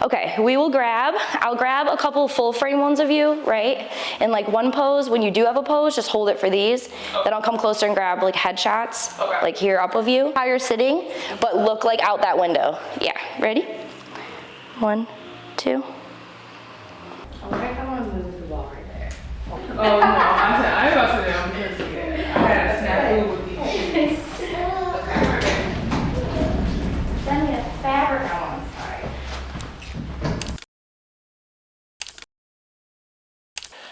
Okay, I'll grab a couple full frame ones of you, right? And like one pose, when you do have a pose, just hold it for these. Okay. Then I'll come closer and grab like headshots, like here up of you. How you're sitting, but look like out that window. Yeah, ready? 1, 2. I wonder if I want to move the ball right there. Oh no, I was about to say I'm going to do that. I had a snafu with these shoes. Send me a fabric on one side.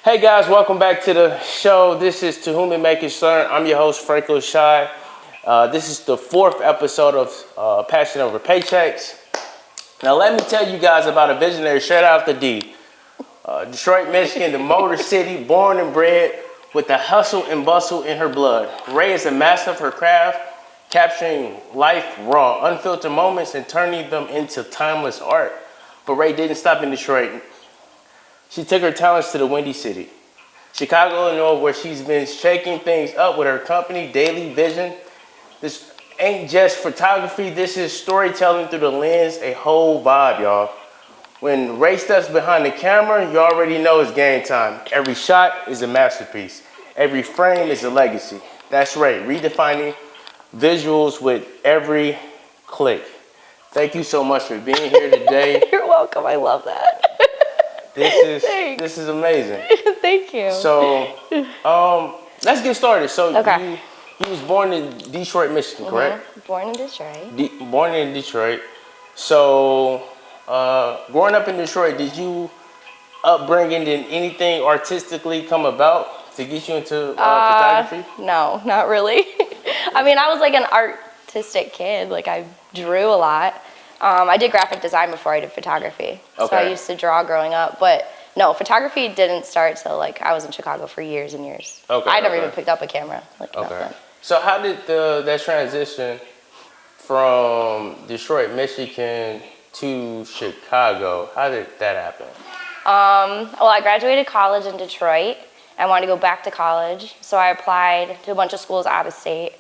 Hey guys, welcome back to the show. This is To Whom It May Concern. I'm your host, Franco Shai. This is the 4th episode of Passion Over Paychecks. Now let me tell you guys about a visionary straight out the D. Detroit, Michigan, the Motor City, born and bred with the hustle and bustle in her blood. Ray is a master of her craft, capturing life raw, unfiltered moments and turning them into timeless art. But Ray didn't stop in Detroit. She took her talents to the Windy City, Chicago, Illinois, where she's been shaking things up with her company, Daily Viision. This ain't just photography, this is storytelling through the lens, a whole vibe, y'all. When Ray steps behind the camera, you already know it's game time. Every shot is a masterpiece. Every frame is a legacy. That's Ray, redefining visuals with every click. Thank you so much for being here today. You're welcome, I love that. This is amazing. Thank you. So, let's get started. So Okay. you was born in Detroit, Michigan, correct? Born in Detroit. Born in Detroit. So, growing up in Detroit, did you upbringing, did anything artistically come about to get you into photography? No, not really. I mean, I was like an artistic kid. Like I drew a lot. I did graphic design before I did photography. Okay. So I used to draw growing up, but no, photography didn't start till like I was in Chicago for years and years. Okay. I never even picked up a camera. Like nothing. So how did that transition from Detroit, Michigan to Chicago, how did that happen? Well, I graduated college in Detroit. I wanted to go back to college, so I applied to a bunch of schools out of state.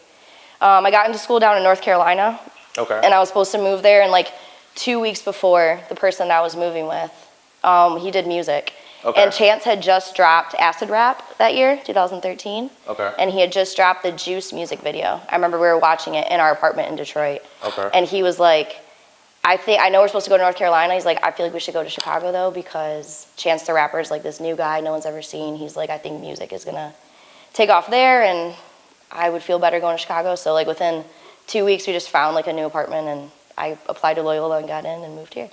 I got into school down in North Carolina. Okay. And I was supposed to move there, and like 2 weeks before, the person that I was moving with, he did music. Okay. And Chance had just dropped Acid Rap that year, 2013. Okay. And he had just dropped the Juice music video. I remember we were watching it in our apartment in Detroit. Okay. And he was like, I know we're supposed to go to North Carolina. He's like, I feel like we should go to Chicago though, because Chance the Rapper is like this new guy no one's ever seen. He's like, I think music is gonna take off there, and I would feel better going to Chicago. So like within 2 weeks, we just found like a new apartment, and I applied to Loyola and got in and moved here.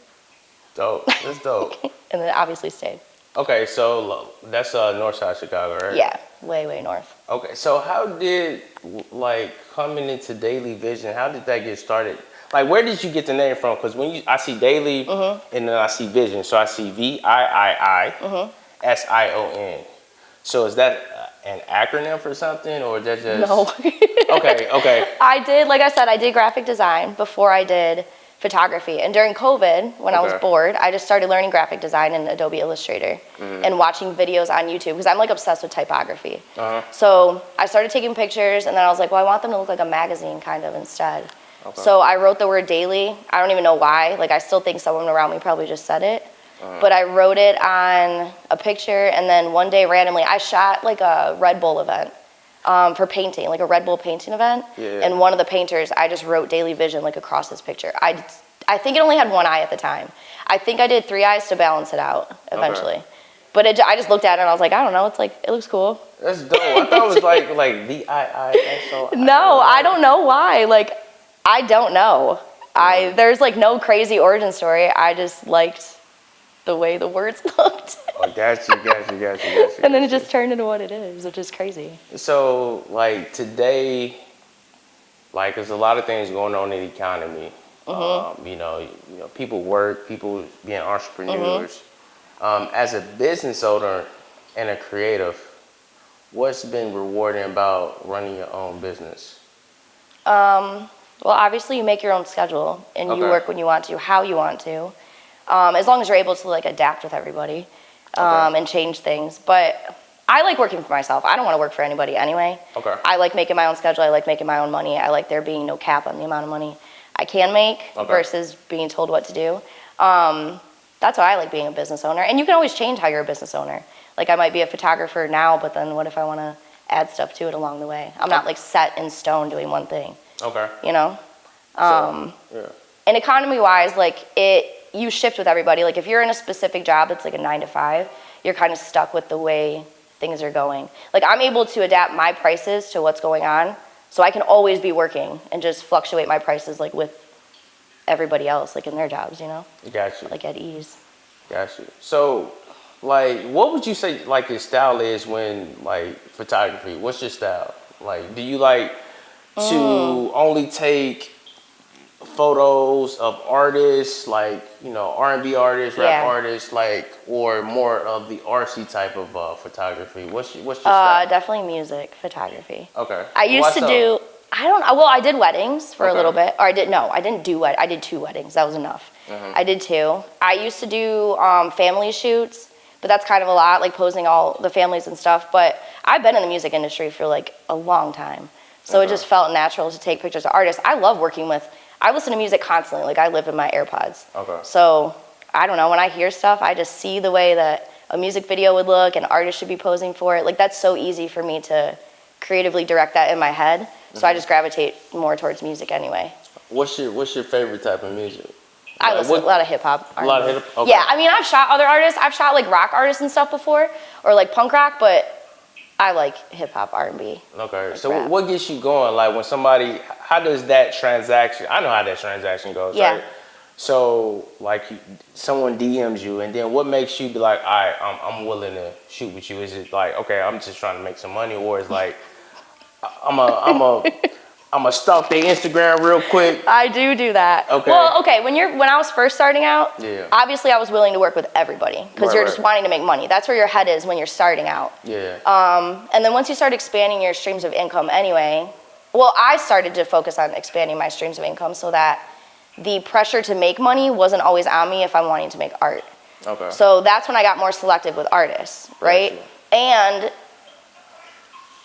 Dope. That's dope. And then obviously stayed. Okay, so that's north side Chicago, right? Yeah, way north. Okay, so how did like coming into Daily Viision? How did that get started? Like, where did you get the name from? Because when I see Daily, and then I see Vision, so I see VIIIISION. So is that an acronym for something, or is that just No. Okay. Like I said, I did graphic design before I did photography. And during COVID, when I was bored, I just started learning graphic design in Adobe Illustrator and watching videos on YouTube, because I'm like obsessed with typography. So I started taking pictures, and then I was like, well, I want them to look like a magazine kind of instead. So I wrote the word daily. I don't even know why. Like I still think someone around me probably just said it. But I wrote it on a picture, and then one day randomly, I shot like a Red Bull event for painting, like a Red Bull painting event. Yeah. And one of the painters, I just wrote Daily Viision like across his picture. I think it only had one eye at the time. I think I did 3 eyes to balance it out eventually. Okay. But I just looked at it and I was like, I don't know, it looks cool. That's dope. I thought it was like VIISO. No, I don't know why. Like, I don't know. There's like no crazy origin story. I just liked the way the words looked. Oh, got you. And then it just turned into what it is, which is crazy. So, like, today, like, there's a lot of things going on in the economy. You know, people work, people being entrepreneurs. As a business owner and a creative, what's been rewarding about running your own business? Well, obviously you make your own schedule, and you work when you want to, how you want to. As long as you're able to like adapt with everybody and change things. But I like working for myself. I don't want to work for anybody anyway. Okay. I like making my own schedule. I like making my own money. I like there being no cap on the amount of money I can make versus being told what to do. that's why I like being a business owner. And you can always change how you're a business owner. Like I might be a photographer now, but then what if I want to add stuff to it along the way? I'm not like set in stone doing one thing. Okay. You know? Yeah. And economy-wise, like you shift with everybody. Like if you're in a specific job that's like a 9 to 5, you're kind of stuck with the way things are going. Like I'm able to adapt my prices to what's going on, so I can always be working and just fluctuate my prices like with everybody else, like in their jobs, you know? Got you. Like at ease. Got you. So, like, what would you say like your style is when like photography? What's your style? Like, do you like to only take photos of artists, like, you know, R&B artists, rap artists, like, or more of the artsy type of photography? What's your style? Definitely music photography. Okay. I used to do, I did weddings for a little bit. Or I didn't do I did 2 weddings. That was enough. I did 2. I used to do family shoots, but that's kind of a lot, like posing all the families and stuff. But I've been in the music industry for like a long time. So it just felt natural to take pictures of artists. I love working with, I listen to music constantly. Like I live in my AirPods. Okay. So I don't know, when I hear stuff, I just see the way that a music video would look, an artist should be posing for it. Like that's so easy for me to creatively direct that in my head. So I just gravitate more towards music anyway. What's your favorite type of music? I listen to a lot of hip hop. A lot of hip hop? Okay. Yeah, I mean, I've shot other artists. I've shot like rock artists and stuff before, or like punk rock, but I like hip hop, R&B. Okay, like so rap. What gets you going? Like when somebody, how does that transaction, I know how that transaction goes, right? So like someone DMs you, and then what makes you be like, all right, I'm willing to shoot with you? Is it like, okay, I'm just trying to make some money, or is like, I'm a stalk their Instagram real quick? I do that. Okay. Well, okay, when I was first starting out, Yeah. obviously I was willing to work with everybody because you're just wanting to make money. That's where your head is when you're starting out. Yeah. And then once you start expanding your streams of income anyway, well, I started to focus on expanding my streams of income so that the pressure to make money wasn't always on me if I'm wanting to make art. Okay. So that's when I got more selective with artists, right? Gotcha. And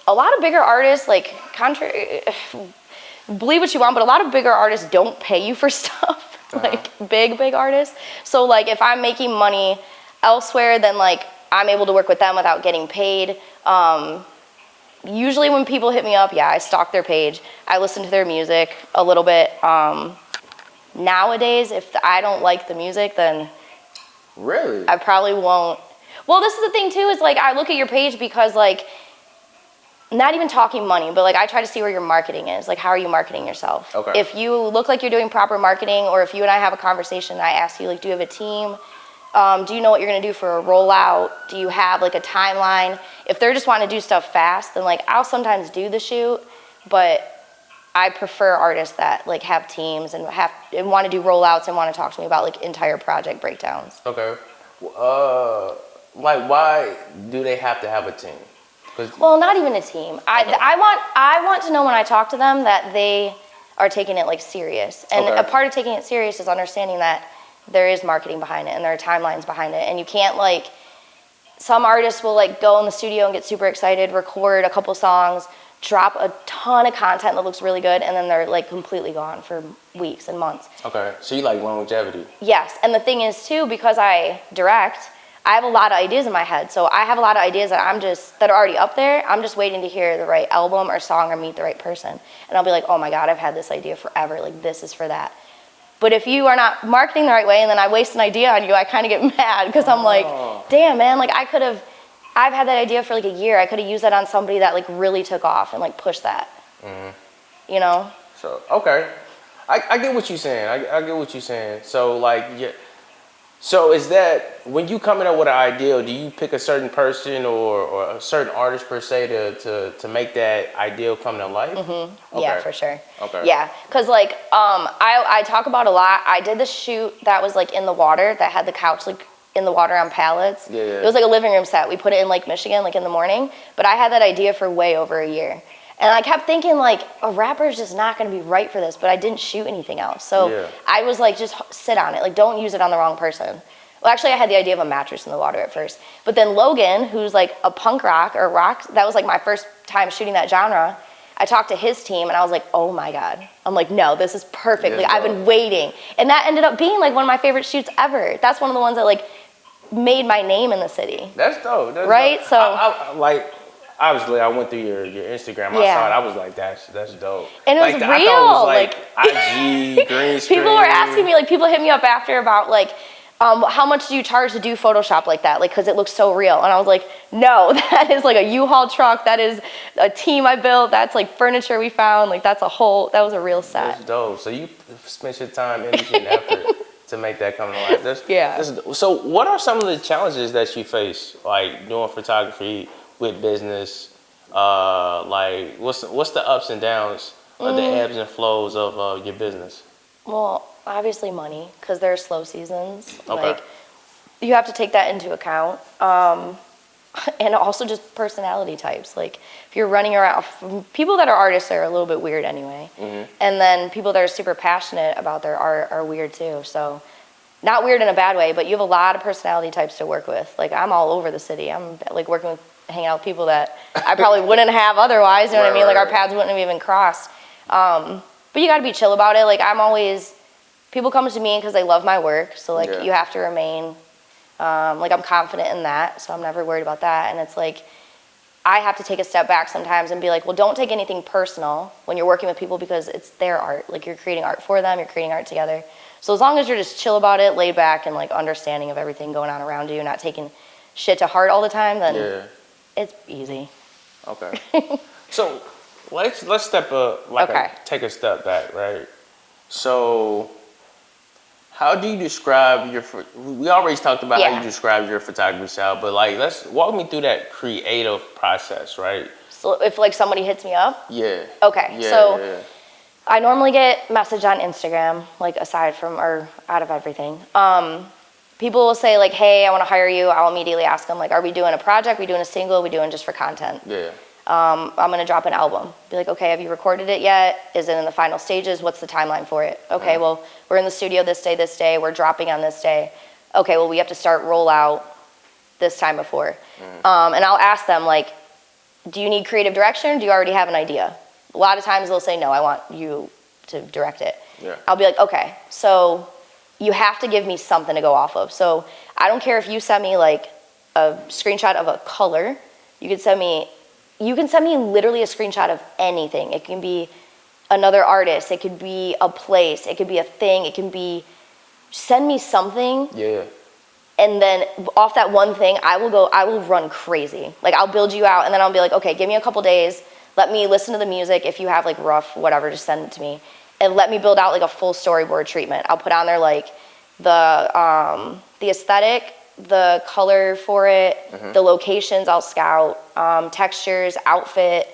a lot of bigger artists, like, believe what you want, but a lot of bigger artists don't pay you for stuff, like big artists. So like if I'm making money elsewhere, then like I'm able to work with them without getting paid. Usually when people hit me up, I stalk their page. I listen to their music a little bit. Nowadays, if I don't like the music, then really, I probably won't. Well, this is the thing too, is like I look at your page because like, not even talking money, but like I try to see where your marketing is. Like how are you marketing yourself? Okay. If you look like you're doing proper marketing, or if you and I have a conversation and I ask you like, do you have a team? Do you know what you're gonna do for a rollout? Do you have like a timeline? If they're just wanting to do stuff fast, then like I'll sometimes do the shoot, but I prefer artists that like have teams and want to do rollouts and want to talk to me about like entire project breakdowns. Okay. Like why do they have to have a team? Well, not even a team. I want to know when I talk to them that they are taking it like serious. And a part of taking it serious is understanding that there is marketing behind it and there are timelines behind it. And you can't like, some artists will like go in the studio and get super excited, record a couple songs, drop a ton of content that looks really good, and then they're like completely gone for weeks and months. Okay, so you like longevity? Yes, and the thing is too, because I direct, I have a lot of ideas in my head. So I have a lot of ideas that are already up there. I'm just waiting to hear the right album or song or meet the right person. And I'll be like, oh my God, I've had this idea forever. Like this is for that. But if you are not marketing the right way and then I waste an idea on you, I kind of get mad because I'm like, damn man, like I've had that idea for like a year. I could have used that on somebody that like really took off and like pushed that, you know? So, okay. I get what you're saying. I get what you're saying. So like, yeah. So is that, when you coming up with an idea, do you pick a certain person or a certain artist per se to make that ideal come to life? Mm-hmm. Okay. Yeah, for sure. Okay. Yeah, because like I talk about a lot. I did the shoot that was like in the water, that had the couch like in the water on pallets. Yeah. It was like a living room set. We put it in Lake Michigan like in the morning, but I had that idea for way over a year. And I kept thinking like, a rapper's just not gonna be right for this, but I didn't shoot anything else. So I was like, just sit on it. Like, don't use it on the wrong person. Well, actually I had the idea of a mattress in the water at first. But then Logan, who's like a punk rock or rock, that was like my first time shooting that genre. I talked to his team and I was like, oh my God. I'm like, no, this is perfect. Yeah, Like, I've been waiting. And that ended up being like one of my favorite shoots ever. That's one of the ones that like made my name in the city. That's dope. That's right? Dope. So I like, obviously I went through your Instagram. I saw it. I was like, that's dope. And it was like, real. I thought it was like IG, green screen. People were asking me, like people hit me up after about like, how much do you charge to do Photoshop like that? Like, cause it looks so real. And I was like, no, that is like a U-Haul truck. That is a team I built. That's like furniture we found. Like that was a real set. That's dope. So you spent your time, energy, and effort to make that come to life. That's, so what are some of the challenges that you face, like doing photography with business? Like what's the ups and downs of the ebbs and flows of your business? Well, obviously money, because there are slow seasons. Okay. Like, you have to take that into account. And also just personality types. Like, if you're running around, people that are artists are a little bit weird anyway. Mm-hmm. And then people that are super passionate about their art are weird too. So, not weird in a bad way, but you have a lot of personality types to work with. Like, I'm all over the city. I'm like hanging out with people that I probably wouldn't have otherwise. You know what I mean? Like, our paths wouldn't have even crossed. But you got to be chill about it. Like, people come to me because they love my work. So, like, you have to remain, like, I'm confident in that. So I'm never worried about that. And it's like, I have to take a step back sometimes and be like, well, don't take anything personal when you're working with people because it's their art. Like, you're creating art for them. You're creating art together. So as long as you're just chill about it, laid back, and, like, understanding of everything going on around you, not taking shit to heart all the time, then it's easy. Okay. So let's take a step back, right? So how do you describe we already talked about how you describe your photography style, but like, let's walk me through that creative process, right? So if like somebody hits me up? Yeah. Okay, so I normally get message on Instagram, like aside from, or out of everything. People will say like, hey, I want to hire you. I'll immediately ask them like, are we doing a project? Are we doing a single? Are we doing just for content? Yeah. I'm going to drop an album. Be like, okay, have you recorded it yet? Is it in the final stages? What's the timeline for it? Okay, well, we're in the studio this day, we're dropping on this day. Okay, well, we have to start rollout this time before. And I'll ask them like, do you need creative direction? Do you already have an idea? A lot of times they'll say, no, I want you to direct it. Yeah. I'll be like, okay, so you have to give me something to go off of. So I don't care if you send me like a screenshot of a color. You can send me literally a screenshot of anything. It can be another artist. It could be a place. It could be a thing. It can be, send me something. Yeah. And then off that one thing, I will run crazy. Like, I'll build you out, and then I'll be like, okay, give me a couple days. Let me listen to the music. If you have like rough, whatever, just send it to me. And let me build out like a full storyboard treatment. I'll put on there like the aesthetic, the color for it, the locations I'll scout, textures, outfit,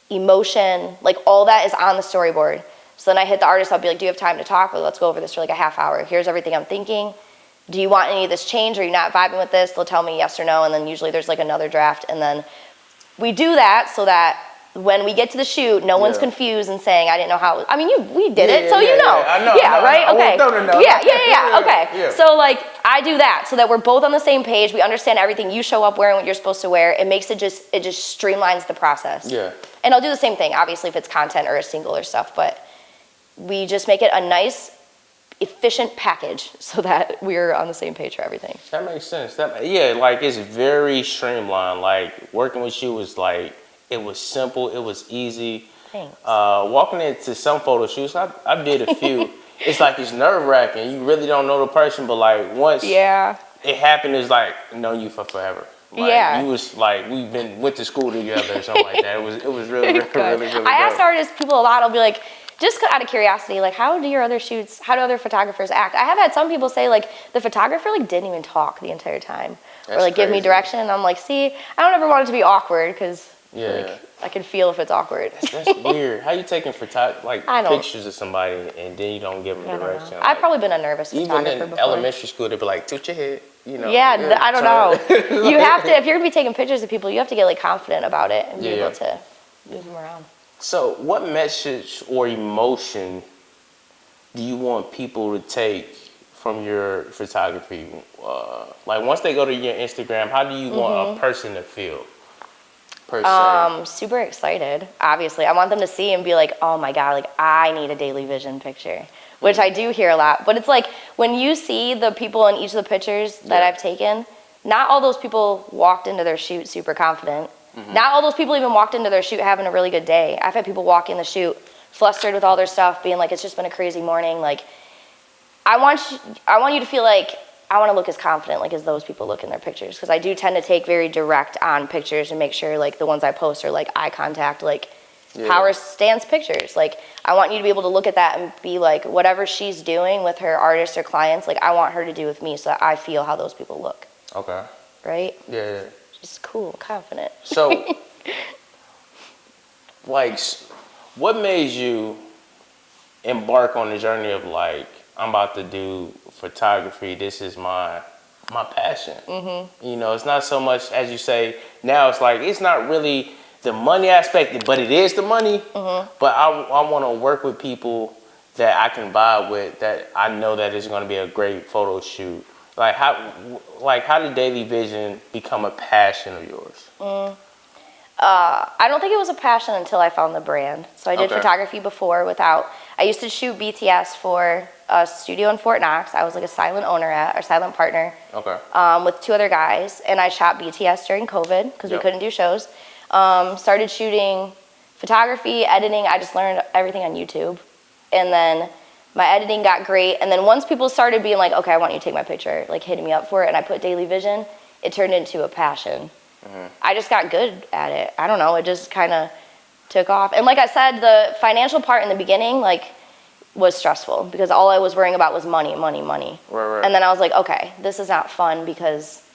emotion, like all that is on the storyboard. So then I hit the artist, I'll be like, do you have time to talk? Or let's go over this for like a half hour. Here's everything I'm thinking. Do you want any of this change? Are you not vibing with this? They'll tell me yes or no, and then usually there's like another draft. And then we do that so that when we get to the shoot, no one's confused and saying, I didn't know how. I mean, we did it, so you know. I know. Yeah, right? Okay. No. Yeah. Okay. So, like, I do that so that we're both on the same page. We understand everything. You show up wearing what you're supposed to wear. It makes it just streamlines the process. Yeah. And I'll do the same thing, obviously, if it's content or a single or stuff. But we just make it a nice, efficient package so that we're on the same page for everything. That makes sense. Like, it's very streamlined. Like, working with you was like, it was simple, it was easy. Thanks. Walking into some photo shoots, I did a few. It's like, it's nerve-wracking. You really don't know the person, but like once it happened, it's like knowing you for forever. Like, you was like, went to school together or something like that. It was really really I ask artists, people a lot, I'll be like, just out of curiosity, like, how do other photographers act? I have had some people say like, the photographer like didn't even talk the entire time. That's or like crazy. give me direction, and I'm like, see, I don't ever want it to be awkward, because like, I can feel if it's awkward. That's weird. How you taking pictures of somebody and then you don't give them direction? I've probably been a nervous photographer even in before. Elementary school, they'd be like, tilt your head, you know. Yeah, I don't know. You have to, if you're gonna be taking pictures of people, you have to get like confident about it and be able to move them around. So what message or emotion do you want people to take from your photography? Like, once they go to your Instagram, how do you want a person to feel? per se? Super excited, obviously. I want them to see and be like, oh my God, like I need a Daily Viision picture, which I do hear a lot. But it's like when you see the people in each of the pictures that I've taken, not all those people walked into their shoot super confident. Not all those people even walked into their shoot having a really good day. I've had people walk in the shoot flustered with all their stuff, being like, it's just been a crazy morning. Like, I want you to feel like I want to look as confident like as those people look in their pictures, because I do tend to take very direct on pictures and make sure like the ones I post are like eye contact, like power stance pictures. Like I want you to be able to look at that and be like, whatever she's doing with her artists or clients, like I want her to do with me so that I feel how those people look. Okay. Right? Yeah. Just cool, confident. So, like, what made you embark on the journey of like, I'm about to do photography. This is my passion. You know, it's not so much as you say now. It's like it's not really the money aspect, but it is the money. But I want to work with people that I can vibe with, that I know that it's going to be a great photo shoot. Like how did Daily Viision become a passion of yours? I don't think it was a passion until I found the brand. So I did photography before I used to shoot BTS for a studio in Fort Knox. I was like a silent partner with 2 other guys. And I shot BTS during COVID because we couldn't do shows. Started shooting photography, editing. I just learned everything on YouTube. And then my editing got great. And then once people started being like, okay, I want you to take my picture, like hitting me up for it, and I put Daily Viision, it turned into a passion. I just got good at it. I don't know. It just kind of took off. And like I said, the financial part in the beginning, like, was stressful because all I was worrying about was money. Right. And then I was like, okay, this is not fun because,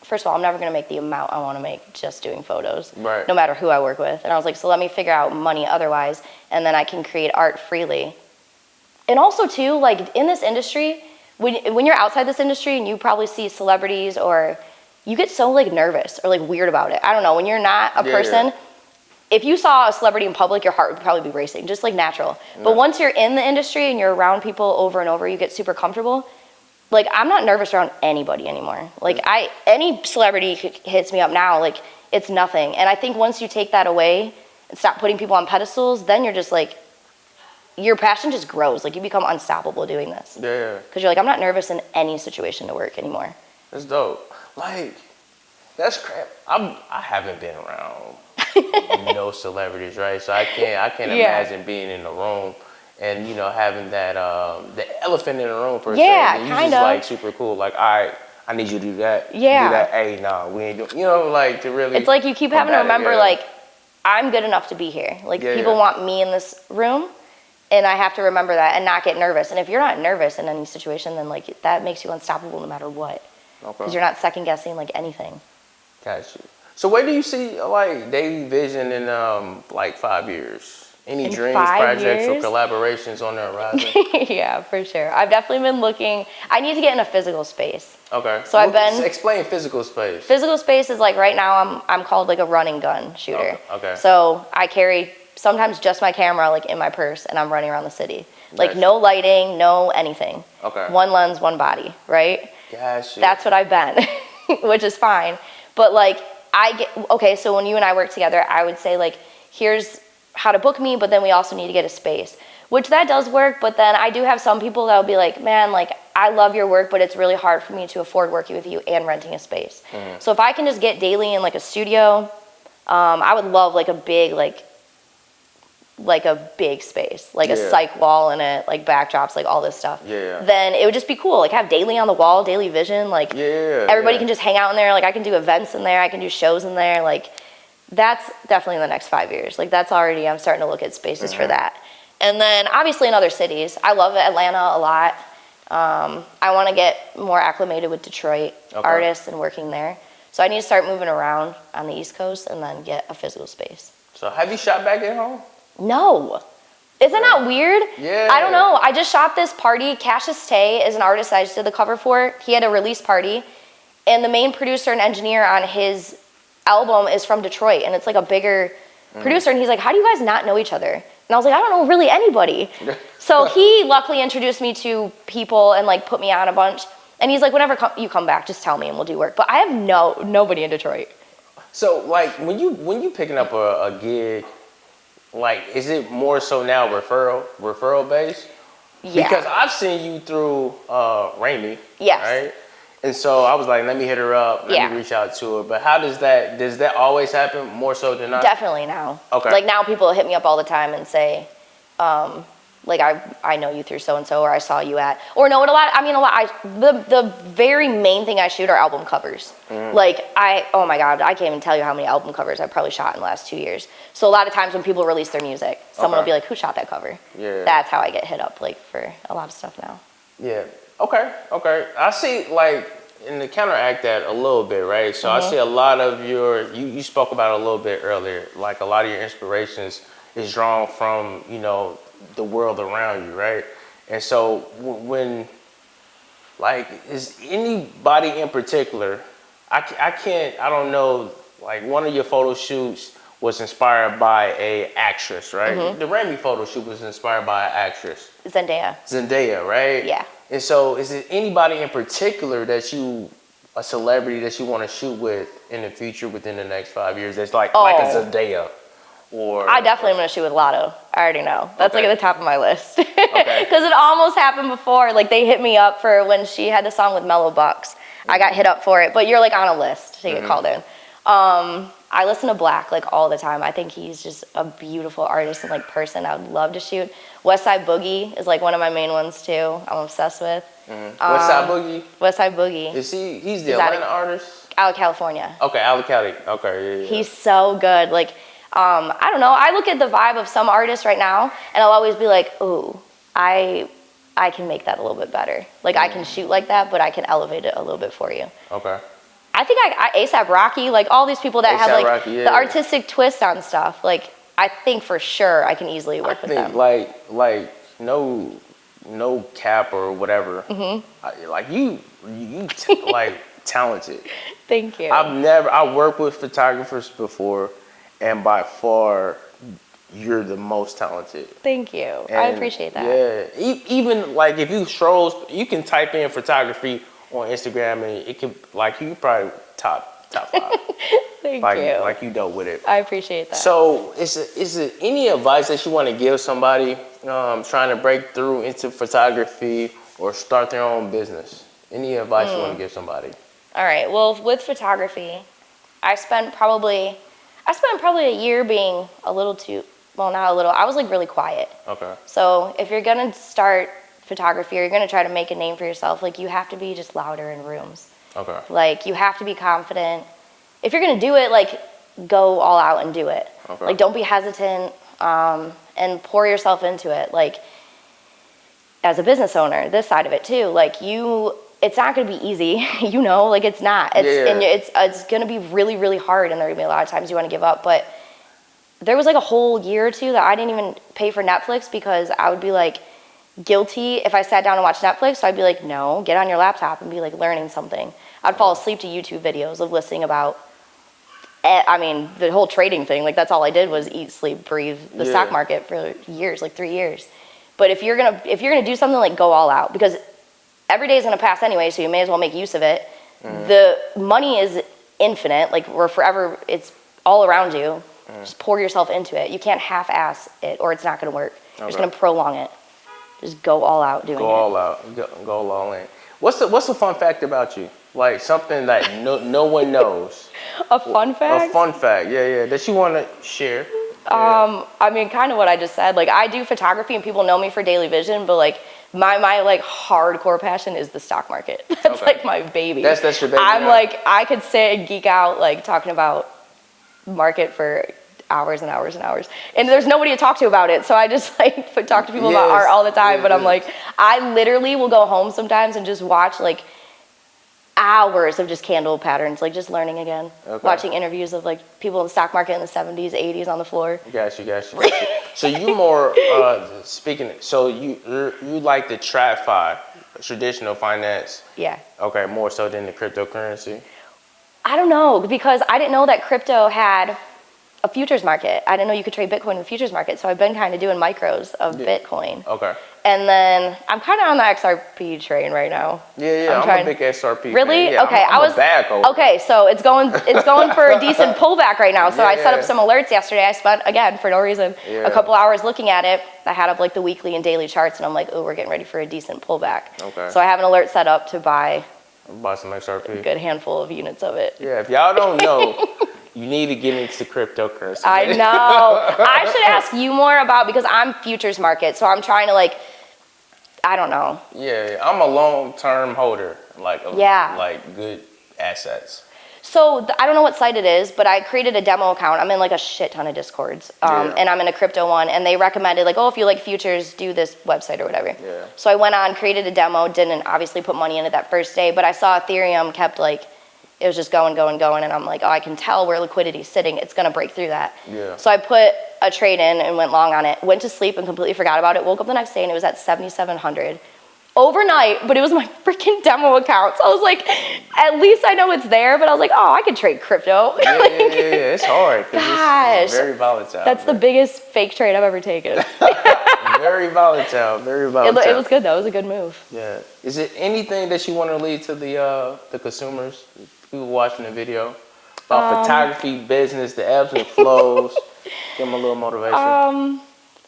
first of all, I'm never going to make the amount I want to make just doing photos, no matter who I work with. And I was like, so let me figure out money otherwise, and then I can create art freely. And also, too, like, in this industry, when you're outside this industry and you probably see celebrities or you get so like nervous or like weird about it. I don't know. When you're not a person, if you saw a celebrity in public, your heart would probably be racing, just like natural. But once you're in the industry and you're around people over and over, you get super comfortable. Like I'm not nervous around anybody anymore. Like any celebrity hits me up now, like it's nothing. And I think once you take that away and stop putting people on pedestals, then you're just like, your passion just grows. Like you become unstoppable doing this. Because you're like, I'm not nervous in any situation to work anymore. That's dope. Like, that's crap. I haven't been around no celebrities, right? So I can't imagine being in the room and, you know, having that, the elephant in the room per se. And you just like super cool. Like, all right, I need you to do that. Do that. Hey, no, we ain't doing, you know, like to really. It's like you keep having to remember, like, I'm good enough to be here. Like, people want me in this room. And I have to remember that and not get nervous. And if you're not nervous in any situation, then like that makes you unstoppable no matter what. Because you're not second guessing like anything. Got you. So where do you see like Daily Viision in like 5 years? Any dreams, projects, or collaborations on the horizon? Yeah, for sure. I've definitely been looking. I need to get in a physical space. Okay. So I've been. Explain physical space. Physical space is like right now I'm called like a running gun shooter. Okay. So I carry sometimes just my camera like in my purse and I'm running around the city. Like no lighting, no anything. Okay. One lens, one body, right? Gotcha. That's what I've been, which is fine. But like so when you and I work together, I would say like, here's how to book me, but then we also need to get a space, which that does work. But then I do have some people that will be like, man, like I love your work, but it's really hard for me to afford working with you and renting a space. So if I can just get Daily in like a studio, I would love like a big, like a big space, like a psych wall in it, like backdrops, like all this stuff. Then it would just be cool. Like have Daily on the wall, Daily Viision, like everybody can just hang out in there. Like I can do events in there, I can do shows in there. Like that's definitely in the next 5 years. Like that's already, I'm starting to look at spaces for that. And then obviously in other cities, I love Atlanta a lot. I want to get more acclimated with Detroit artists and working there. So I need to start moving around on the East Coast and then get a physical space. So have you shot back at home? No. Isn't that weird? Yeah. I don't know. I just shot this party. Cassius Tay is an artist I just did the cover for. He had a release party. And the main producer and engineer on his album is from Detroit. And it's like a bigger producer. And he's like, how do you guys not know each other? And I was like, I don't know really anybody. So he luckily introduced me to people and like put me on a bunch. And he's like, whenever you come back, just tell me and we'll do work. But I have nobody in Detroit. So like when you picking up a gig, like is it more so now referral based? Yeah. Because I've seen you through Raimi. Yes. Right? And so I was like, let me hit her up, let me reach out to her. But how does that always happen more so than not? Definitely now. Okay. Like now people hit me up all the time and say, like I know you through so-and-so, or I saw you at, or no, the very main thing I shoot are album covers. Like oh my God, I can't even tell you how many album covers I've probably shot in the last 2 years. So a lot of times when people release their music, someone will be like, who shot that cover? Yeah. That's how I get hit up, like for a lot of stuff now. Yeah. Okay. I see, like, in the counteract that a little bit, right? So I see a lot of you spoke about it a little bit earlier, like a lot of your inspirations is drawn from, the world around you, right? And so when, like, is anybody in particular, I don't know, like one of your photo shoots was inspired by a actress, right? The Remy photo shoot was inspired by an actress. Zendaya, right? Yeah. And so is it anybody in particular a celebrity that you want to shoot with in the future within the next 5 years that's like a Zendaya? Or I definitely am going to shoot with Lotto. I already know. That's like at the top of my list. Okay. Because it almost happened before. Like they hit me up for when she had the song with Mellow Bucks. I got hit up for it, but you're like on a list to get called in. I listen to Black like all the time. I think he's just a beautiful artist and like person I would love to shoot. West Side Boogie is like one of my main ones too. I'm obsessed with. West Side Boogie? West Side Boogie. He's the Atlanta artist? Out of California. Okay, out of Cali. Okay, yeah. He's so good. Like, I don't know. I look at the vibe of some artists right now, and I'll always be like, ooh, I can make that a little bit better. Like, I can shoot like that, but I can elevate it a little bit for you. Okay. I think A$AP Rocky, like all these people that have like Rocky, the artistic twist on stuff. Like, I think for sure I can easily work with them. Like no cap or whatever. Like you like talented. Thank you. I worked with photographers before, and by far, you're the most talented. Thank you. I appreciate that. Yeah. Even like if you scroll, you can type in photography on Instagram, and it can like you probably top 5. Thank you. you. Like you dope with it. I appreciate that. So, is it any advice that you want to give somebody trying to break through into photography or start their own business? Any advice you want to give somebody? All right. Well, with photography, I spent probably a year being a little too, well, not a little. I was like really quiet. Okay. So if you're gonna start photography or you're gonna try to make a name for yourself, like you have to be just louder in rooms. Okay. Like you have to be confident. If you're gonna do it, like go all out and do it. Okay. Like don't be hesitant and pour yourself into it. Like as a business owner, this side of it too, like it's not gonna be easy, like it's not. And it's gonna be really, really hard, and there are gonna be a lot of times you wanna give up. But there was like a whole year or two that I didn't even pay for Netflix because I would be like guilty if I sat down and watched Netflix. So I'd be like, no, get on your laptop and be like learning something. I'd fall asleep to YouTube videos of listening about, the whole trading thing. Like that's all I did was eat, sleep, breathe the stock market for years, like 3 years. But if you're gonna do something, like go all out, because every day is gonna pass anyway, so you may as well make use of it. The money is infinite, like we're forever, it's all around you. Just pour yourself into it. You can't half-ass it or it's not gonna work. You're just gonna prolong it. Just go all out doing it. Go all out, go all in. What's the fun fact about you? Like something that no one knows. A fun fact? A fun fact, yeah, that you wanna share. Kind of what I just said. Like I do photography and people know me for Daily Viision, but like my like hardcore passion is the stock market. That's like my baby. That's your baby. I'm like, I could sit and geek out like talking about market for hours and hours and hours. And there's nobody to talk to about it. So I just like talk to people about art all the time. But I'm like, I literally will go home sometimes and just watch like hours of just candle patterns, like just learning again. Watching interviews of like people in the stock market in the 70s, 80s on the floor. Got you. So you more so you like the TradFi, traditional finance. Yeah. Okay, more so than the cryptocurrency. I don't know, because I didn't know that crypto had a futures market. I didn't know you could trade Bitcoin in the futures market, so I've been kind of doing micros of Bitcoin. Okay. And then I'm kind of on the XRP train right now. Yeah, I'm a big XRP Really? fan. Yeah, okay, I'm a bad holder. Okay, so it's going for a decent pullback right now. So I set up some alerts yesterday. I spent, again, for no reason, a couple hours looking at it. I had up like the weekly and daily charts, and I'm like, oh, we're getting ready for a decent pullback. Okay. So I have an alert set up to buy some XRP. a good handful of units of it. Yeah, if y'all don't know, you need to get into cryptocurrency. I know. I should ask you more about, because I'm futures market, so I'm trying to like, I don't know. Yeah, I'm a long-term holder, like good assets. So I don't know what site it is, but I created a demo account. I'm in like a shit ton of Discords, and I'm in a crypto one, and they recommended like, oh, if you like futures, do this website or whatever. Yeah. So I went on, created a demo, didn't obviously put money in it that first day, but I saw Ethereum kept like, it was just going, and I'm like, oh, I can tell where liquidity's sitting. It's gonna break through that. Yeah. So I put a trade in and went long on it. Went to sleep and completely forgot about it. Woke up the next day and it was at 7,700 overnight. But it was my freaking demo account. So I was like, at least I know it's there. But I was like, oh, I could trade crypto. Yeah, it's hard. It's very volatile. That's the biggest fake trade I've ever taken. Very volatile. It was good though. It was a good move. Yeah. Is it anything that you want to lead to the consumers, people watching the video, about photography, business, the ebbs and flows? Give them a little motivation.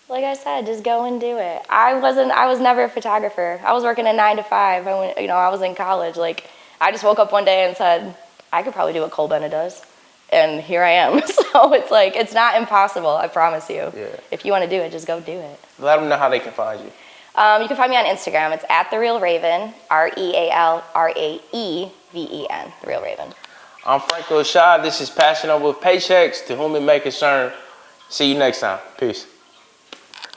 Like I said, just go and do it. I was never a photographer. I was working a 9 to 5. I was in college. Like, I just woke up one day and said, I could probably do what Cole Bennett does. And here I am. So it's like, it's not impossible, I promise you. Yeah. If you want to do it, just go do it. Let them know how they can find you. You can find me on Instagram. It's @TheRealRaven, RealRaven, The Real Raven. I'm Franco Shah. This is Passionate with Paychecks. To whom it may concern. See you next time. Peace.